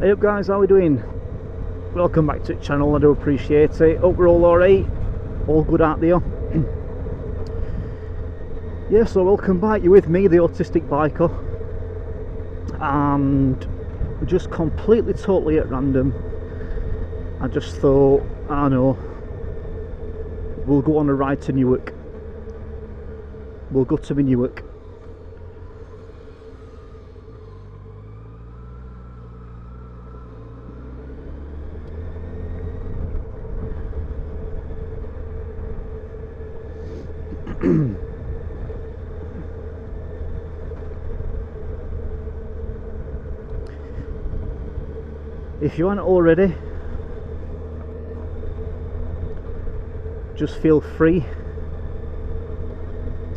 Hey up guys, how are we doing? Welcome back to the channel, I do appreciate it. Hope we're all alright, all good out there. Yeah, so welcome back, you're with me, the Autistic Biker. And just completely, totally at random, I just thought, I know, we'll go on a ride to Newark. We'll go to Newark. If you aren't already, just feel free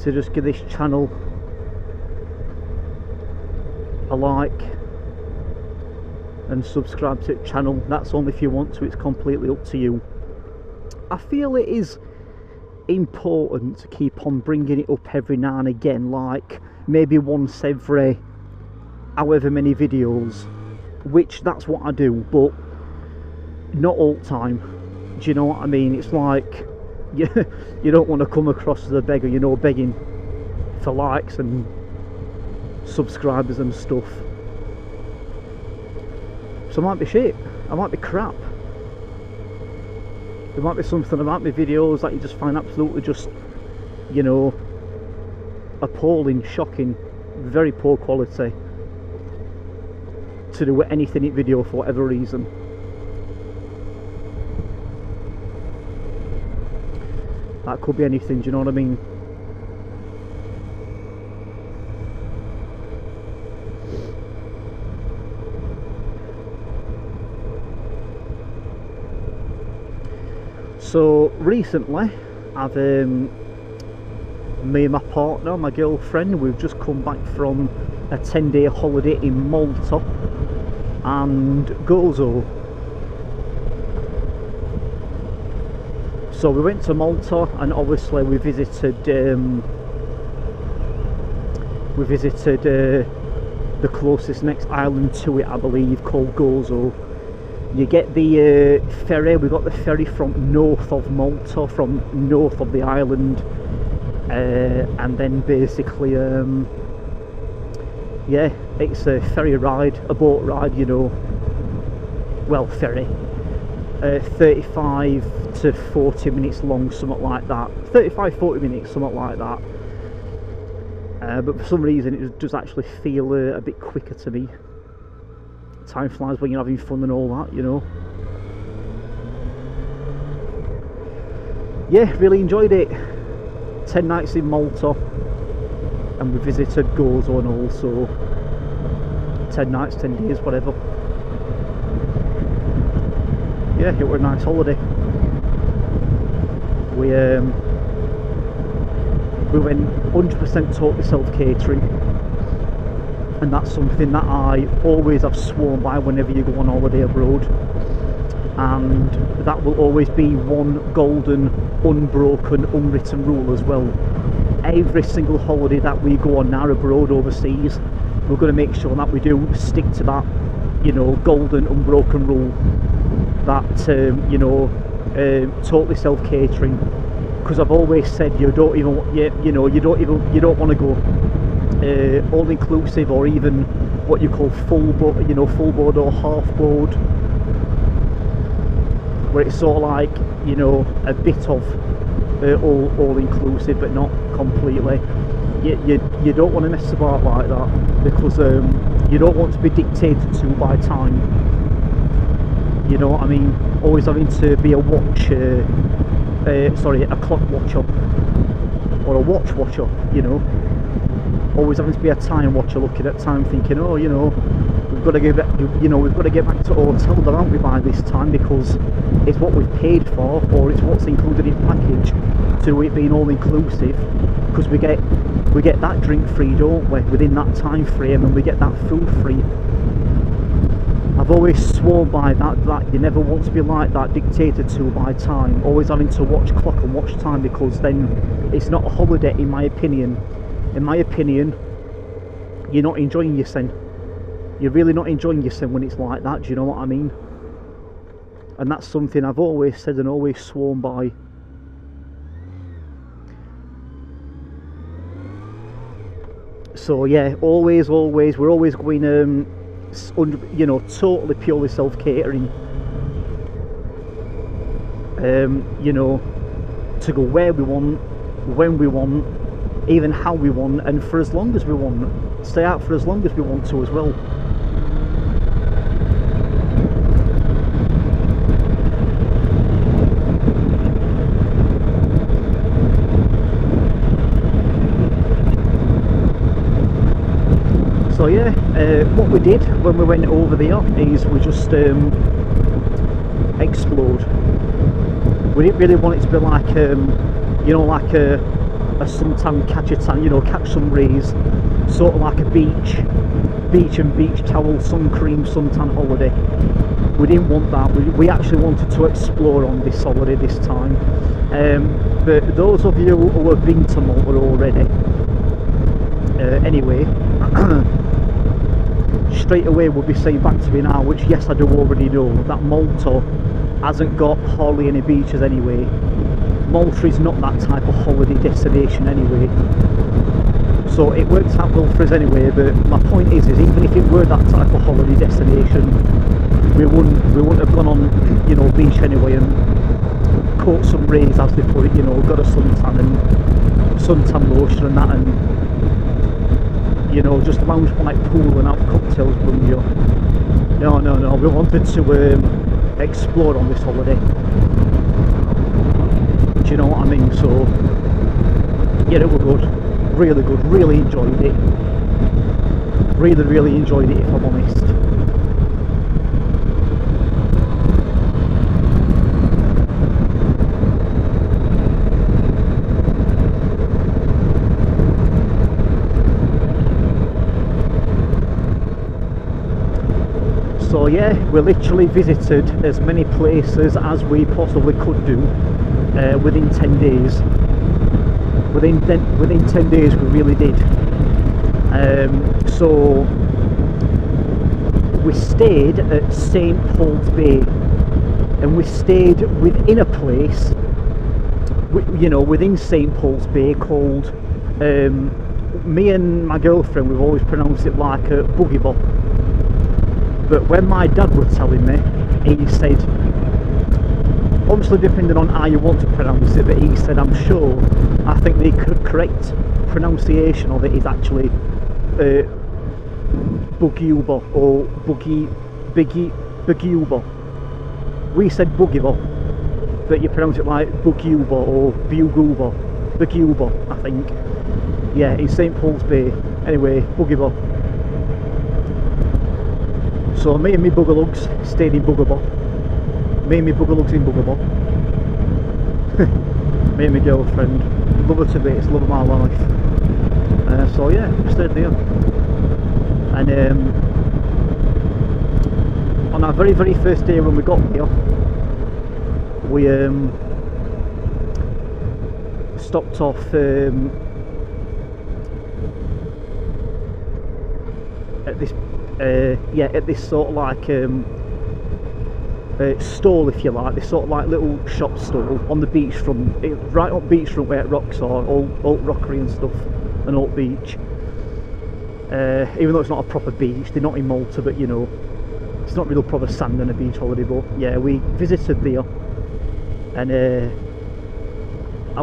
to just give this channel a like and subscribe to the channel. That's only if you want to, it's completely up to you. I feel it is important to keep on bringing it up every now and again, like maybe once every however many videos, which that's what I do, but not all the time. Do you know what I mean? It's like you don't want to come across as a beggar, you know, begging for likes and subscribers and stuff. So I might be shit, I might be crap. There might be something about my videos that you just find absolutely just, you know, appalling, shocking, very poor quality to do with anything in video for whatever reason. That could be anything, do you know what I mean? So recently I've me and my partner, my girlfriend, we've just come back from a 10-day holiday in Malta and Gozo. So we went to Malta and obviously we visited the closest next island to it, I believe, called Gozo. You get the ferry, we got the ferry from north of Malta, from north of the island, and then basically yeah, it's a ferry ride, a boat ride, you know, well, ferry, 35 to 40 minutes long, something like that, 35-40 minutes, something like that, but for some reason it does actually feel a bit quicker to me. Time flies when you're having fun and all that, you know. Yeah, really enjoyed it. 10 nights in Malta, and we visited Gozo and also 10 nights, 10 days, whatever. Yeah, it was a nice holiday. We went 100% totally self-catering, and that's something that I always have sworn by whenever you go on holiday abroad, and that will always be one golden, unbroken, unwritten rule as well. Every single holiday that we go on now abroad, overseas, we're going to make sure that we do stick to that, you know, golden, unbroken rule, that you know, totally self-catering, because I've always said you don't even, you know, you don't want to go all inclusive, or even what you call full board, you know, full board or half board, where it's sort of like, you know, a bit of all inclusive but not completely. You don't want to mess about like that, because you don't want to be dictated to by time, you know what I mean? Always having to be a watch sorry, a clock watcher or a watch watcher, you know. Always having to be a time watcher, looking at time, thinking, oh, you know, we've got to get back, you know, we've got to get back to hotel, aren't we, by this time, because it's what we've paid for, or it's what's included in the package, to it being all inclusive, because we get that drink free, don't we, within that time frame, and we get that food free. I've always sworn by that you never want to be like that, dictated to by time, always having to watch clock and watch time, because then it's not a holiday, in my opinion. In my opinion, you're not enjoying yourself. you're really not enjoying yourself when it's like that. Do you know what I mean? And that's something I've always said and always sworn by. So yeah, always, we're always going, you know, totally purely self-catering. You know, to go where we want, when we want, even how we want, and for as long as we want. Stay out for as long as we want to as well. So yeah, what we did when we went over there is we just explored. We didn't really want it to be like, you know, like a suntan, catch a tan, you know, catch some rays, sort of like a beach and beach towel, sun cream, suntan holiday. We didn't want that. We actually wanted to explore on this holiday this time. But those of you who have been to Malta already, anyway, straight away will be saying back to me now, which yes I do already know, that Malta hasn't got hardly any beaches anyway. Malta is not that type of holiday destination anyway, so it works out well for us anyway. But my point is even if it were that type of holiday destination, we wouldn't have gone on, you know, beach anyway and caught some rays, as they put it, you know, got a suntan and suntan lotion and that, and you know, just lounge by pool and have cocktails from you. No, we wanted to explore on this holiday. Do you know what I mean? So yeah, it was good, really enjoyed it. Really enjoyed it, if I'm honest. So yeah, we literally visited as many places as we possibly could do within 10 days. Within 10 days we really did. So we stayed at St Paul's Bay, and we stayed within a place, you know, within St Paul's Bay called, me and my girlfriend, we've always pronounced it like a boogie bop. But when my dad was telling me, he said, obviously depending on how you want to pronounce it, but he said, I think the correct pronunciation of it is actually Bugiuba or Bugiuba. We said Bugiuba, but you pronounce it like Bugiuba or Bugiuba, I think. Yeah, in St Paul's Bay. Anyway, Bugiuba. So me and my boogalugs stayed in Bugaboo. Me and my boogalugs in Bugaboo. Me and my girlfriend. Love her to bits, love of my life. So yeah, we stayed there. And on our very first day when we got there, we stopped off at this at this sort of like stall, if you like, this sort of like little shop stall on the beachfront, right up beachfront where rocks are, all rockery and stuff, and Alt Beach. Even though it's not a proper beach, they're not in Malta, but you know, it's not real proper sand on a beach holiday. But yeah, we visited there, and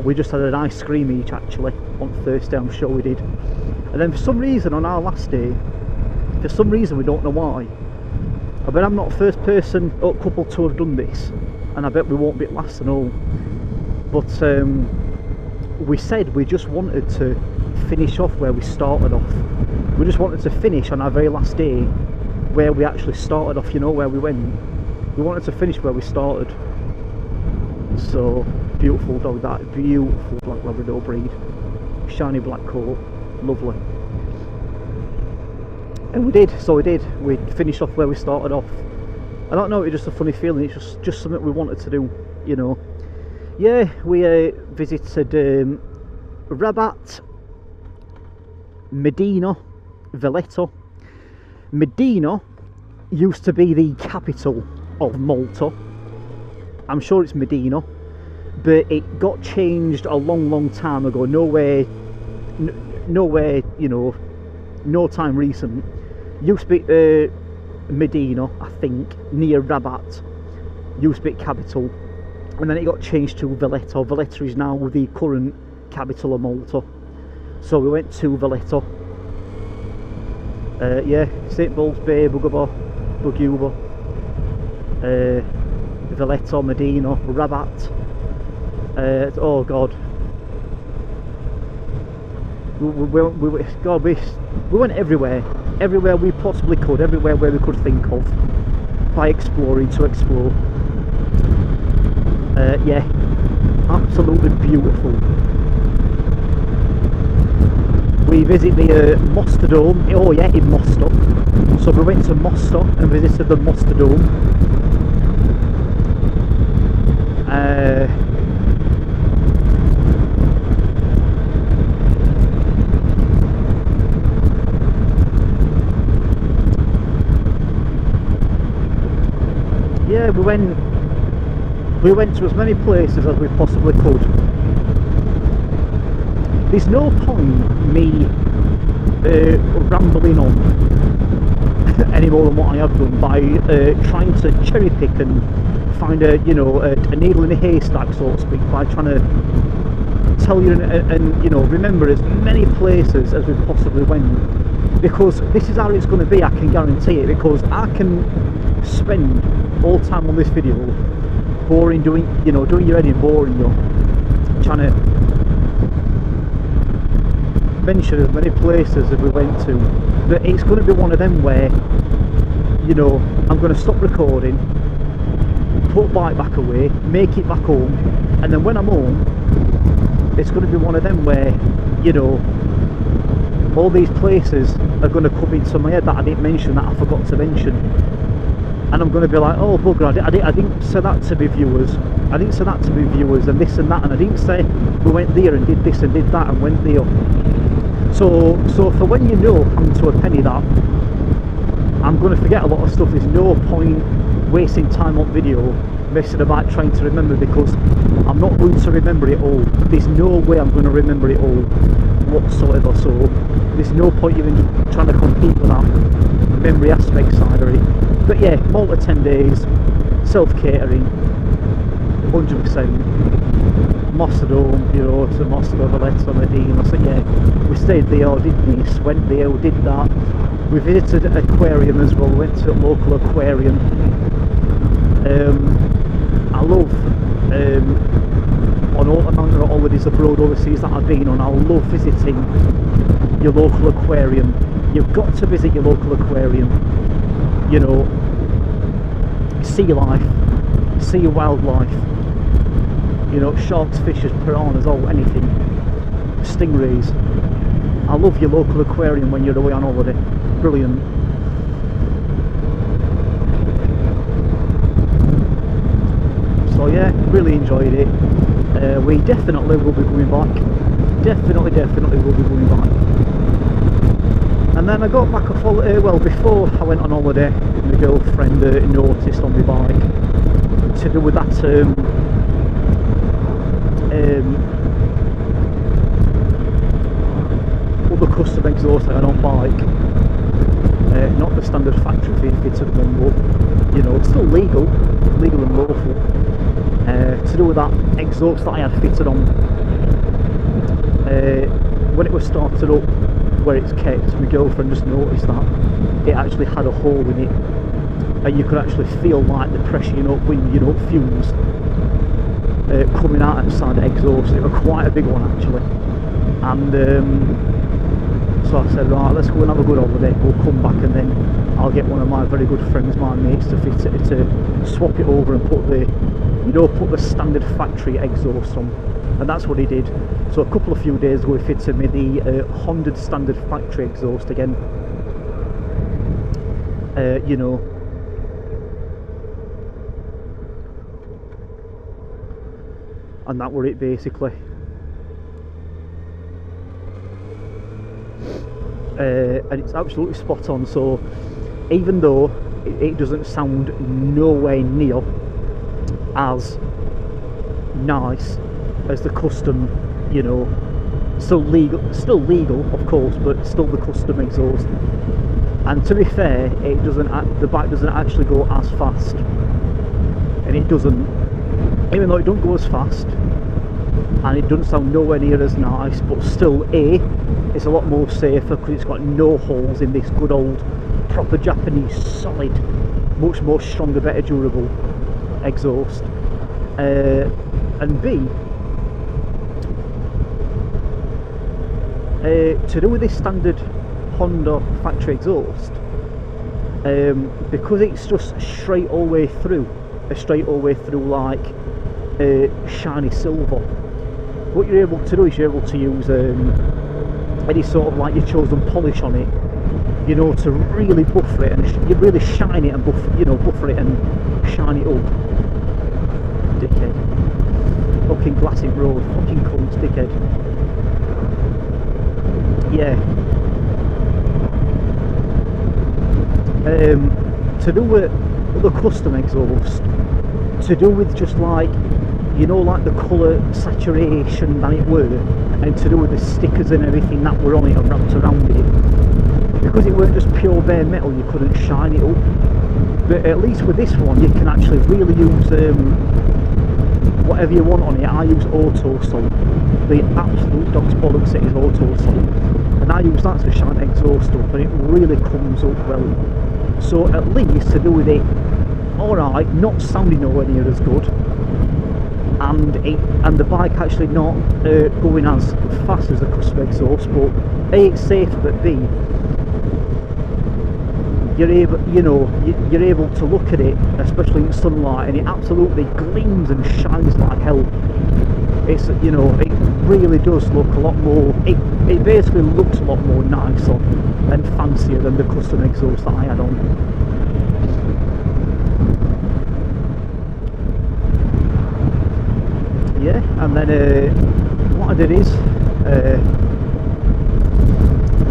we just had an ice cream each actually on Thursday, I'm sure we did. And then for some reason on our last day, for some reason, we don't know why, I bet I'm not the first person or couple to have done this, and I bet we won't be last and all, but we said we just wanted to finish off where we started off. We just wanted to finish on our very last day where we actually started off, you know, where we went. We wanted to finish where we started. So beautiful dog, that beautiful black Labrador breed, shiny black coat, lovely. And we did, we finished off where we started off. I don't know, it's just a funny feeling, it's just something we wanted to do, you know. Yeah, we visited Rabat, Medina, Valletta, Medina used to be the capital of Malta. I'm sure it's Medina, but it got changed a long time ago. Nowhere, you know, no time recent. Used to be Medina, I think, near Rabat. Used to be capital, and then it got changed to Valletta. Valletta is now the current capital of Malta. So we went to Valletta. Yeah, St. Paul's Bay, Bugaba, Buguba, Valletta, Medina, Rabat. Oh God. We went everywhere we possibly could, everywhere where we could think of, by exploring to explore. Yeah, absolutely beautiful. We visit the Mosta Dome. Oh yeah, in Mosta. So we went to Mosta and visited the Mosta Dome. Yeah, we went to as many places as we possibly could. There's no point me rambling on any more than what I have done by trying to cherry pick and find a needle in a haystack, so to speak, by trying to tell you and you know, remember as many places as we possibly went, because this is how it's going to be. I can guarantee it, because I can spend all time on this video doing your head in, boring you, trying to mention as many places as we went to, but it's going to be one of them where, you know, I'm going to stop recording, put bike back away, make it back home, and then when I'm home, it's going to be one of them where, you know, all these places are going to come into my head that I didn't mention, that I forgot to mention, and I'm going to be like, oh bugger, I didn't say that to be viewers, I didn't say that to be viewers, and this and that, and I didn't say we went there and did this and did that and went there. So for when you know I'm to a penny that I'm going to forget a lot of stuff, there's no point wasting time on video messing about trying to remember, because I'm not going to remember it all. There's no way I'm going to remember it all whatsoever, so there's no point even trying to compete with that memory aspect side of it. But yeah, Malta 10 days, self-catering, 100%. Mosta Dome, you know, to Mosta, Valletta, Medina. So yeah, we stayed there, did this, went there, we did that. We visited an aquarium as well, went to a local aquarium. I love, on all amount of holidays abroad overseas that I've been on, I love visiting your local aquarium. You've got to visit your local aquarium, you know, see life, see wildlife. You know, sharks, fishes, piranhas, anything, stingrays. I love your local aquarium when you're away on holiday. Brilliant. So yeah, really enjoyed it. We definitely will be going back. Definitely will be going back. And then I got back off holiday. Well, before I went on holiday, my girlfriend noticed on my bike, to do with that other custom exhaust I had on bike, not the standard factory fitted one, but you know, it's still legal and lawful, to do with that exhaust that I had fitted on. When it was started up where it's kept, my girlfriend just noticed that it actually had a hole in it, and you could actually feel like the pressure, you know, when, you know, fumes coming out outside the exhaust. It was quite a big one actually, and so I said, right, let's go and have a good holiday, we'll come back and then I'll get one of my very good friends, my mates, to fit it, to swap it over and put the, you know, put the standard factory exhaust on. And that's what he did. So a couple of few days ago he fitted me the Honda standard factory exhaust again, you know. And that were it basically. And it's absolutely spot on. So even though it doesn't sound nowhere near as nice as the custom, you know, still legal of course, but still the custom exhaust. And to be fair, the bike doesn't actually go as fast, and it doesn't, even though it don't go as fast and it doesn't sound nowhere near as nice, but still it's a lot more safer because it's got no holes in this good old proper Japanese solid, much more stronger, better durable exhaust. And B, to do with this standard Honda factory exhaust, because it's just straight all the way through like shiny silver, what you're able to do is you're able to use any sort of like your chosen polish on it, you know, to really buffer it, and you really shine it and buffer it and shine it up. Dickhead. Fucking glassing road, fucking cunts, dickhead. Yeah. To do with the custom exhaust, to do with just like, you know, like the colour saturation that it were, and to do with the stickers and everything that were on it and wrapped around it, because it weren't just pure bare metal, you couldn't shine it up. But at least with this one, you can actually really use whatever you want on it. I use auto salt, the absolute dog's bollocks, it is auto salt, and I use that to shine exhaust up, and it really comes up well. So at least to do with it, alright, not sounding nowhere near as good, and the bike actually not going as fast as the custom exhaust, but A, it's safer, but B, you're able, you know, you're able to look at it, especially in sunlight, and it absolutely gleams and shines like hell. It's, you know, it really does look a lot more, it basically looks a lot more nicer and fancier than the custom exhaust that I had on. Yeah, and then what I did is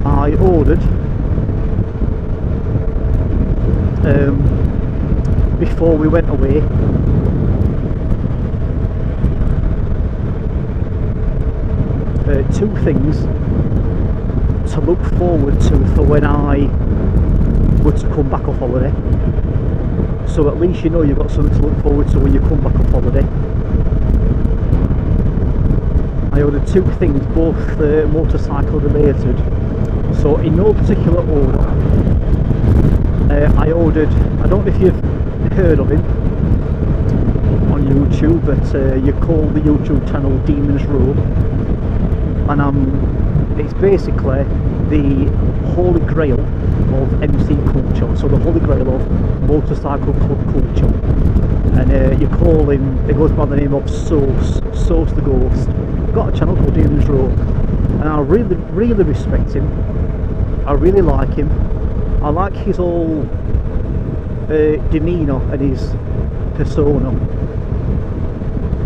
I ordered before we went away two things to look forward to for when I were to come back off holiday, so at least you know you've got something to look forward to when you come back off holiday. I ordered two things, both motorcycle related, so in no particular order. I ordered, I don't know if you've heard of him on YouTube, but you call the YouTube channel Demon's Row, and it's basically the holy grail of MC culture, so the holy grail of motorcycle club culture, and you call him, it goes by the name of Sauce the Ghost. Got a channel called Demon's Row, and I really respect him. I really like him. I like his whole demeanour and his persona,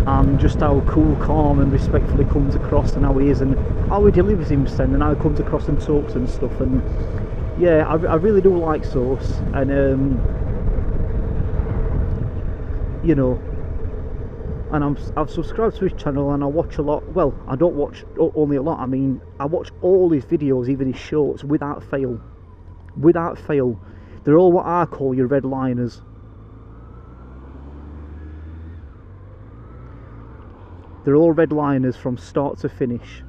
and just how cool, calm and respectful he comes across, and how he is, and how he delivers himself, and how he comes across and talks and stuff. And yeah, I really do like Sauce, and you know, and I've subscribed to his channel, and I watch a lot. Well, I don't watch only a lot, I mean I watch all his videos, even his shorts, without fail. They're all what I call your red liners. They're all red liners from start to finish.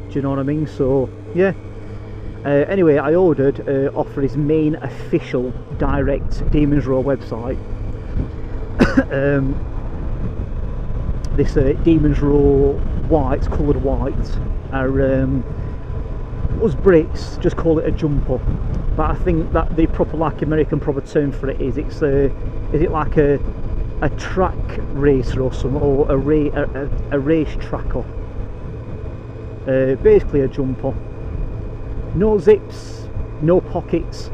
Do you know what I mean? So yeah. Anyway, I ordered off of his main official direct Demon's Row website. This Demon's Row white, coloured white, are us Brits just call it a jumper, but I think that the proper, like, American proper term for it is it like a track racer or something, or a race tracker. Basically a jumper. No zips, no pockets,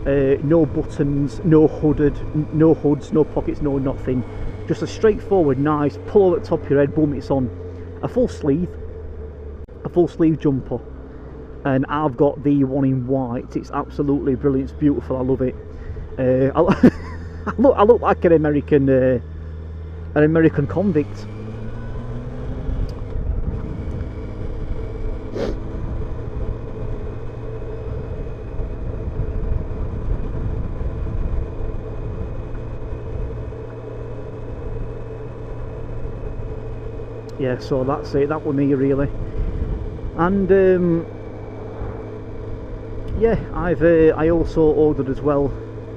no buttons, no hoods, no pockets, no nothing. just a straightforward, nice pull at the top of your head, boom, it's on. A full sleeve jumper, and I've got the one in white. It's absolutely brilliant, it's beautiful, I love it. I look like an American convict. Yeah, so that's it, that was me really. And yeah, I also ordered as well,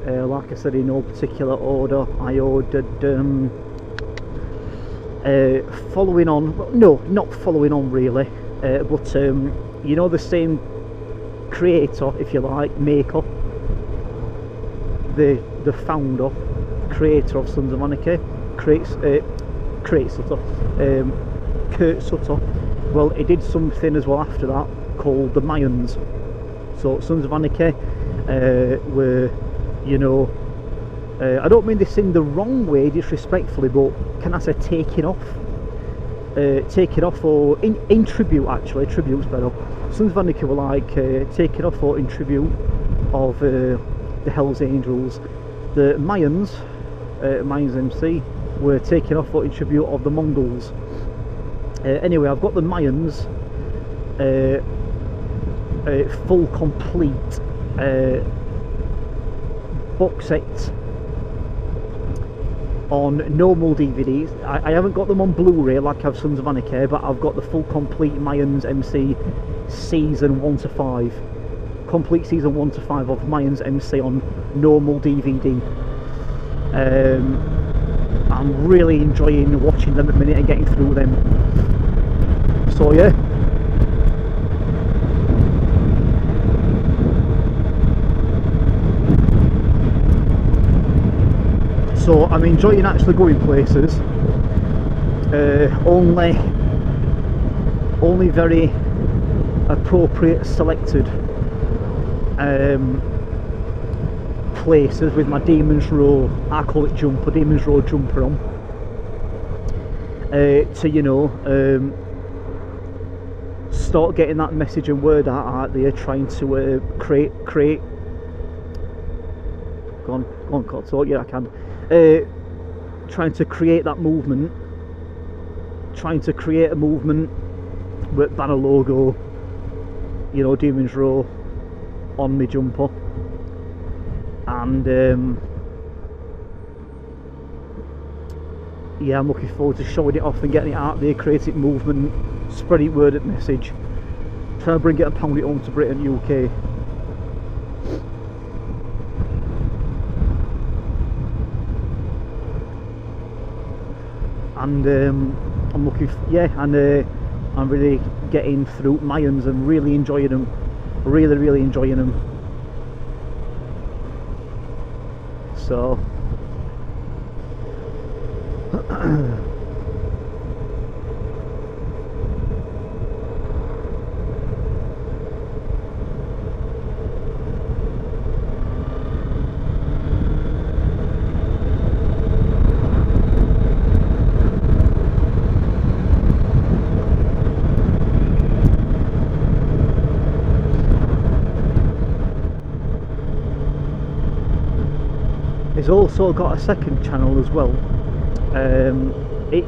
like I said, in no particular order. I ordered following on, no, not following on really, but you know, the same creator, if you like, maker, the founder, creator of Sons of Anarchy, Kurt Sutter. Well, he did something as well after that called the Mayans. So Sons of Anarchy were, you know, I don't mean this in the wrong way, disrespectfully, but can I say taking off or in tribute, actually, tribute's better. Sons of Anarchy were like taking off or in tribute of the Hells Angels. The Mayans MC were taking off or in tribute of the Mongols. Anyway, I've got the Mayans full complete box set on normal DVDs. I haven't got them on Blu-ray like I have Sons of Anarchy, but I've got the full complete Mayans MC season 1 to 5. Complete season 1 to 5 of Mayans MC on normal DVD. I'm really enjoying watching them at the minute and getting through them. So yeah. So I'm enjoying actually going places. Only very appropriate selected places with my Demon's Row, I call it jumper, Demon's Row jumper on, to, you know, start getting that message and word out there, trying to create go on, can't talk, yeah I can, trying to create that movement, trying to create a movement with banner logo, you know, Demon's Row on my jumper. And yeah, I'm looking forward to showing it off and getting it out there, creating movement, spreading word at message, trying to bring it and pound it home to Britain, UK. And I'm looking, I'm really getting through Mayans and really enjoying them, really enjoying them. So it's also got a second channel as well.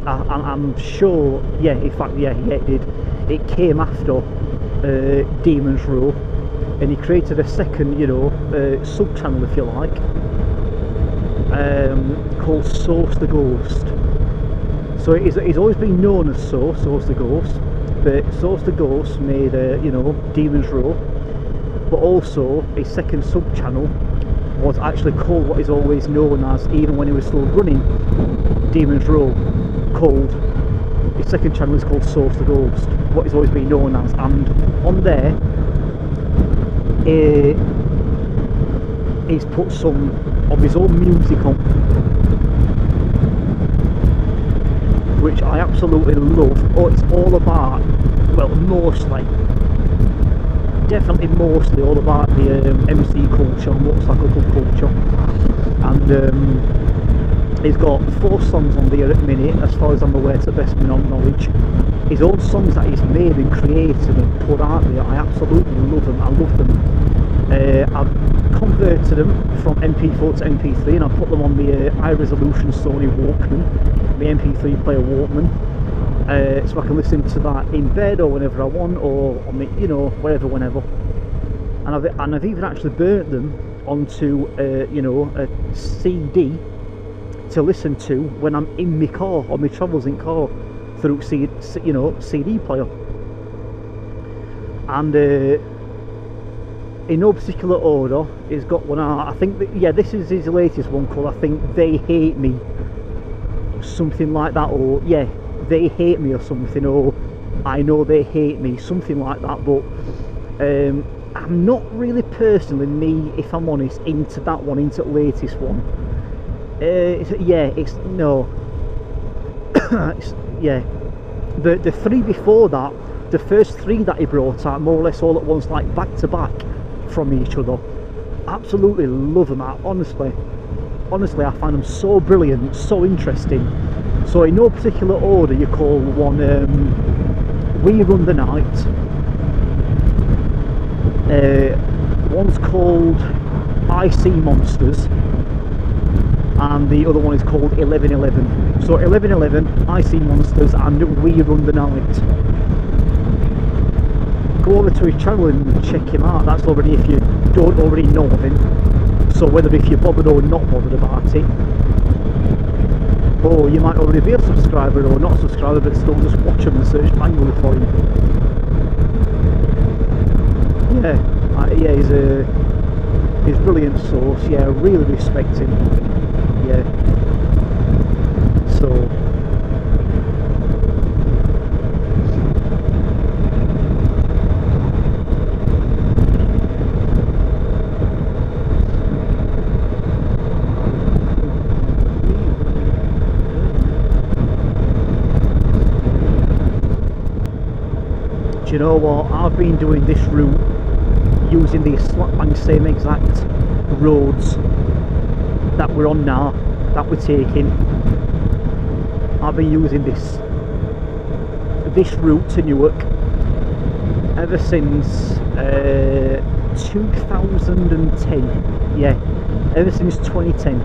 I'm sure, yeah, in fact, yeah, it did. It came after Demon's Row, and he created a second, you know, sub channel, if you like, called Source the Ghost. So it's always been known as Source the Ghost, but Source the Ghost made, you know, Demon's Row, but also his second sub channel was actually called what is always known as, even when he was still running Demon's Row, called, his second channel is called Source the Ghost, what is always been known as. And on there he's put some of his own music on, which I absolutely love. Oh, it's all about, well, definitely mostly all about the MC culture, motorcycle club culture, and He's got 4 songs on there at the minute, as far as I'm aware, to the best of my knowledge. His own songs that he's made and created and put out there, I absolutely love them. I love them. I've converted them from MP4 to MP3, and I put them on the high resolution Sony Walkman, my MP3 player Walkman, so I can listen to that in bed or whenever I want, or on the, you know, wherever, whenever. And I've even actually burnt them onto you know, a CD to listen to when I'm in my car, on my travels in car, through you know, CD player. And in no particular order, he's got one out. I think that, yeah, this is his latest one called, I think, They Hate Me, something like that, or yeah, They Hate Me or something, or I Know They Hate Me, something like that. But I'm not really personally, me, if I'm honest, into that one, into the latest one. Yeah, it's no. It's, yeah, the 3 before that, the first 3 that he brought out, more or less all at once, like back to back from each other, absolutely love them. Honestly, I find them so brilliant, so interesting. So in no particular order, you call one We Run the Night, one's called I See Monsters, and the other one is called 1111. So 1111, I See Monsters, and We Run the Night. Go over to his channel and check him out. That's already, if you don't already know of him. So whether if you're bothered or not bothered about it, or you might already be a subscriber or not a subscriber, but still just watch him and search manually for him. Yeah, he's brilliant source. Yeah, I really respect him. Yeah. So do you know what? I've been doing this route using the slap bang same exact roads that we're on now, that we're taking. I've been using this route to Newark ever since 2010. Yeah, ever since 2010.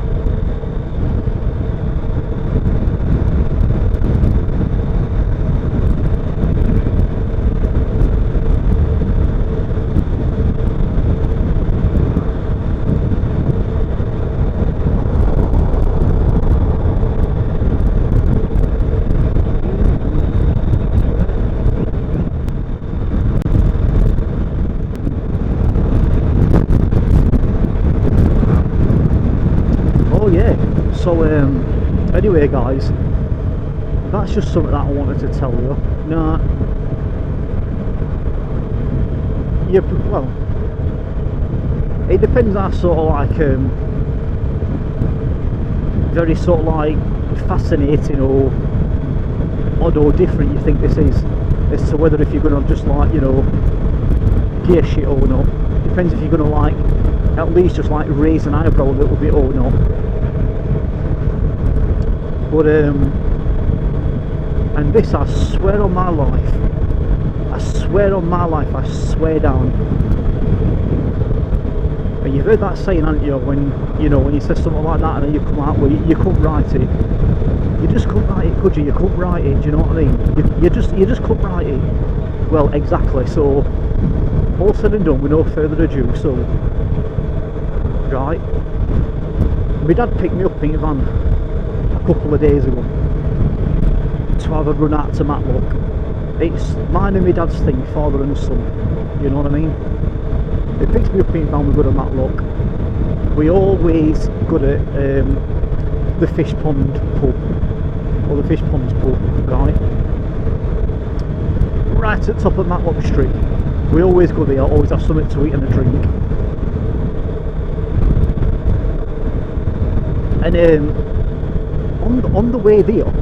So anyway guys, that's just something that I wanted to tell you. Now, yeah, well, it depends how sort of like very sort of like fascinating or odd or different you think this is, as to whether if you're going to just like, you know, gear shit or not. Depends if you're going to like at least just like raise an eyebrow a little bit or not. But and this, I swear on my life, I swear down. And you've heard that saying, haven't you, when you say something like that and then you come out with you couldn't write it. You just couldn't write it, could you? You couldn't write it, do you know what I mean? You just couldn't write it. Well, exactly. So all said and done, with no further ado, so right, my dad picked me up in a van a couple of days ago to have a run out to Matlock. It's mine and my dad's thing, father and son, you know what I mean? He picks me up in a van, we go to Matlock. We always go to the fish pond pub, or the fish ponds pub, right at the top of Matlock Street. We always go there, always have something to eat and a drink. And on the way there,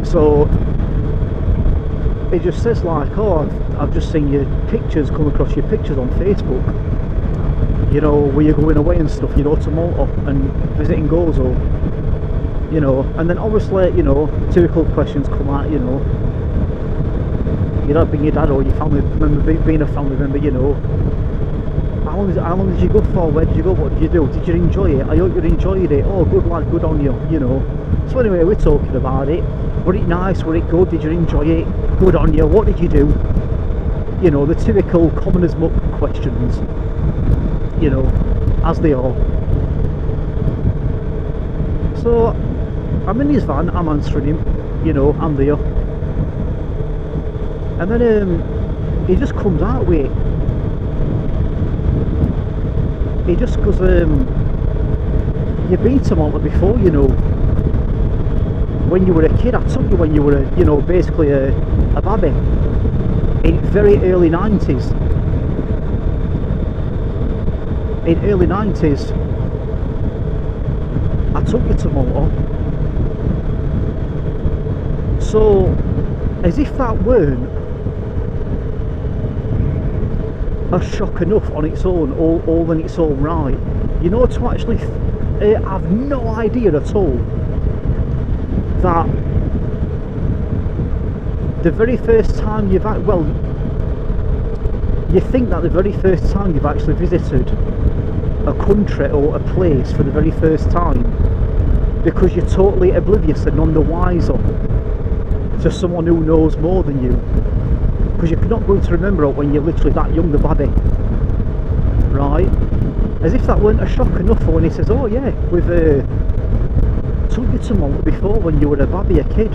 so it just says like, oh, I've just seen your pictures, come across your pictures on Facebook. you know, were you going away and stuff, you know, to Malta and visiting Gozo, you know, and then obviously, you know, typical questions come out, you know, you know, being your dad or your family member, being a family member, you know, how long did you go for, where did you go, what did you do, did you enjoy it, I hope you enjoyed it, oh good lad, good on you, you know. So anyway, we're talking about it. Were it nice, were it good, did you enjoy it, good on you, what did you do, you know, the typical common as muck questions, you know, as they are. So I'm in his van, I'm answering him, you know, I'm there, and then he just comes out with it. He just goes, you've been to Malta before, you know, when you were a kid. I took you when you were a, you know, basically a baby in very early 90s. In early 90s I took you to Malta. So as if that weren't a shock enough on its own, all in its own right, you know, to actually have no idea at all that the very first time you've, well, you think that the very first time you've actually visited a country or a place for the very first time, because you're totally oblivious and none the wiser to someone who knows more than you, because you're not going to remember it when you're literally that young, the baby, right? As if that weren't a shock enough for when he says, oh yeah, we've took you to Malta before when you were a baby, a kid.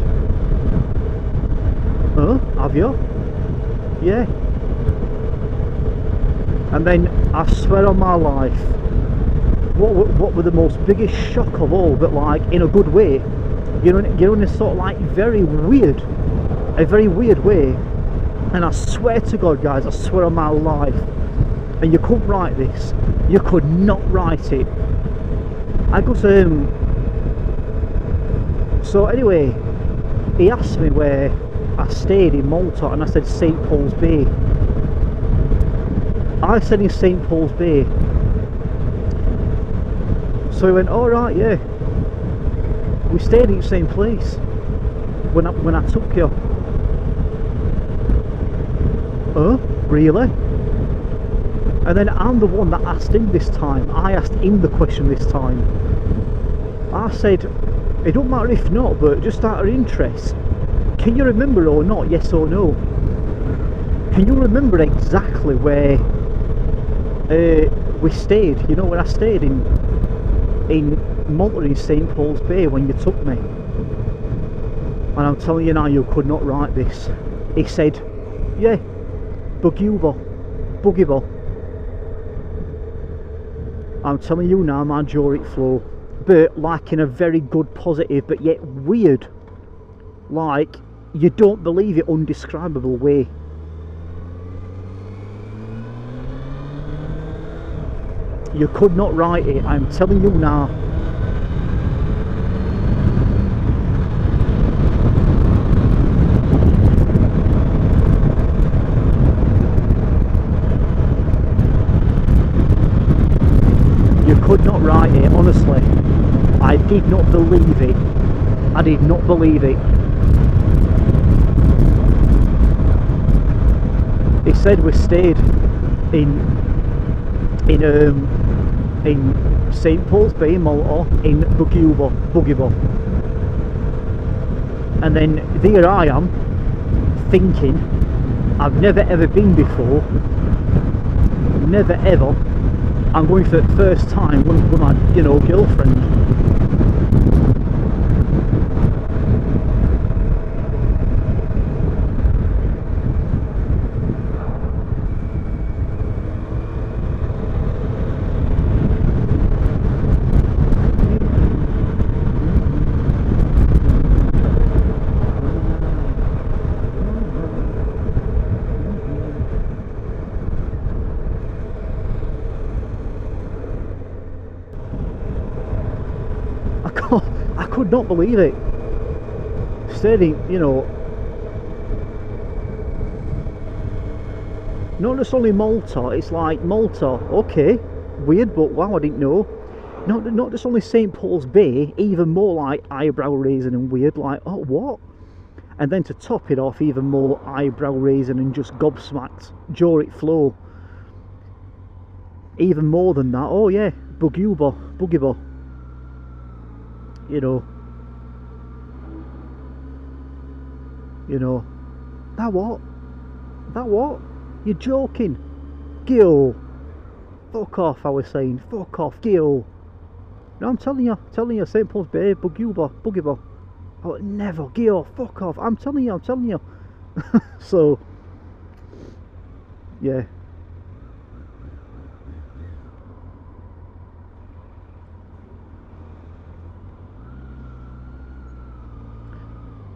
Huh? Have you? Yeah. And then I swear on my life, what were the most biggest shock of all, but like in a good way, you're in a sort of like a very weird way. And I swear to God, guys, I swear on my life, and you couldn't write this, you could not write it. I got so anyway, he asked me where I stayed in Malta, and I said St. Paul's Bay. I said in St. Paul's Bay. So he went, all right, yeah, we stayed in the same place when I took you. Oh, really? And then I'm the one that asked him this time. I asked him the question this time. I said, it don't matter if not, but just out of interest, can you remember or not, yes or no? Can you remember exactly where we stayed? You know, where I stayed in Malta in St. Paul's Bay when you took me. And I'm telling you now, you could not write this. He said, yeah, Boogie. I'm telling you now, my jaw it flew, but like in a very good, positive, but yet weird, like you don't believe it, undescribable way. You could not write it, I'm telling you now. Could not write it, honestly. I did not believe it. I did not believe it. He said we stayed in St. Paul's Bay in Malta, in Boogie. And then there I am thinking, I've never ever been before, never ever. I'm going for the first time with my, you know, girlfriend. I could not believe it. Staying, you know, not just only Malta, it's like Malta, okay, weird, but wow, I didn't know. Not just only St. Paul's Bay, even more like eyebrow raising and weird, like, oh, what? And then to top it off, even more eyebrow raising and just gobsmacked, Jorit Flow. Even more than that, oh yeah, Boogiebo. You know, that what? That what? You're joking? Gil, fuck off, I was saying, fuck off, Gil. No, I'm telling you, St. Paul's Bay, Boogiebo. Oh, never, Gil, fuck off, I'm telling you. So, yeah.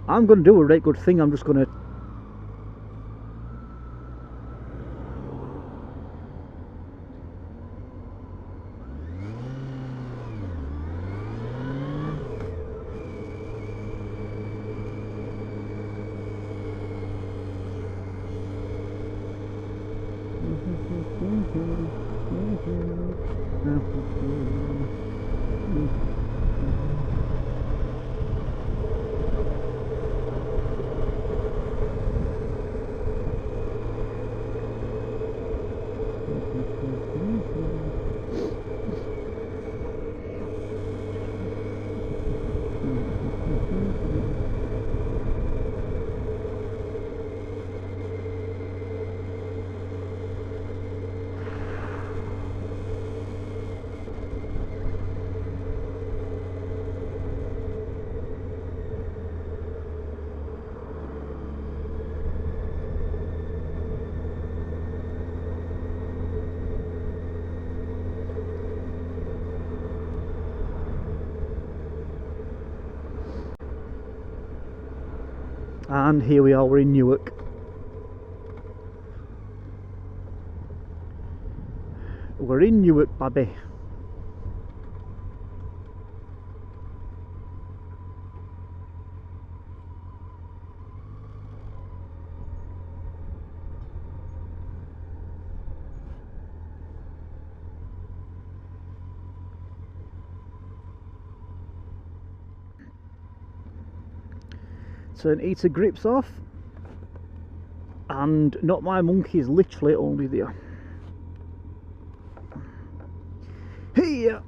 I'm going to do a right good thing. I'm just going to and here we are, we're in Newark. We're in Newark, baby. Turn heater grips off, and Not My Monkey is literally only there. Here.